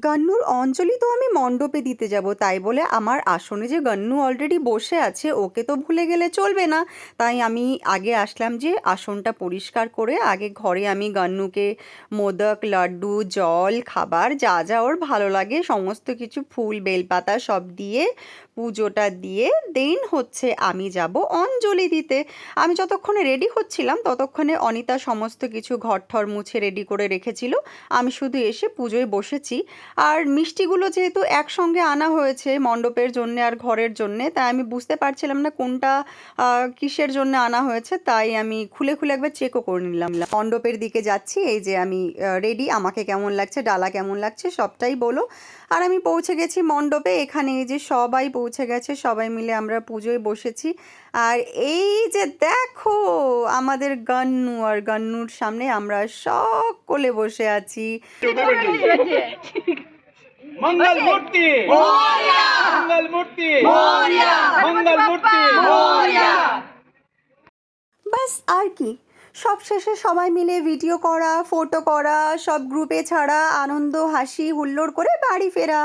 গান্নুর অঞ্জলি তো আমি মণ্ডপে দিতে যাব, তাই বলে আমার আসনে যে গান্নু অলরেডি বসে আছে ওকে তো ভুলে গেলে চলবে না। তাই আমি আগে আসলাম যে আসনটা পরিষ্কার করে আগে ঘরে আমি গান্নুকে মোদক, লাড্ডু, জল, খাবার যা যা ওর ভালো লাগে সমস্ত কিছু ফুল বেলপাতা সব দিয়ে পুজোটা দিয়ে দেন হচ্ছে আমি যাব অঞ্জলি দিতে। আমি যতক্ষণে রেডি হচ্ছিলাম ততক্ষণে অনিতা সমস্ত কিছু ঘর ঠর মুছে রেডি করে রেখেছিল। আমি শুধু এসে পুজোয় বসেছি। আর মিষ্টিগুলো যেহেতু একসঙ্গে আনা হয়েছে মণ্ডপের জন্যে আর ঘরের জন্যে, তাই আমি বুঝতে পারছিলাম না কোনটা কিসের জন্য আনা হয়েছে, তাই আমি খুলে খুলে একবার চেকও করে নিলাম। মণ্ডপের দিকে যাচ্ছি, এই যে আমি রেডি। আমাকে কেমন লাগছে, ডালা কেমন লাগছে সবটাই বলো। আর আমি পৌঁছে গেছি মণ্ডপে, এখানে এই যে সবাই পৌঁছে গেছে, সবাই মিলে আমরা পুজোয় বসেছি। আর এই যে দেখো আমাদের গান্নু, আর গান্নুর সামনে আমরা সকলে বসে আছি। मंगल मूर्ति मोरिया, मंगल मूर्ति मोरिया, मंगल मूर्ति मोरिया। ব্যাস আর কি, সব শেষে সবাই মিলে ভিডিও করা, ফটো করা, সব গ্রুপে ছাড়া, আনন্দ হাসি হুল্লোড় করে বাড়ি ফেরা।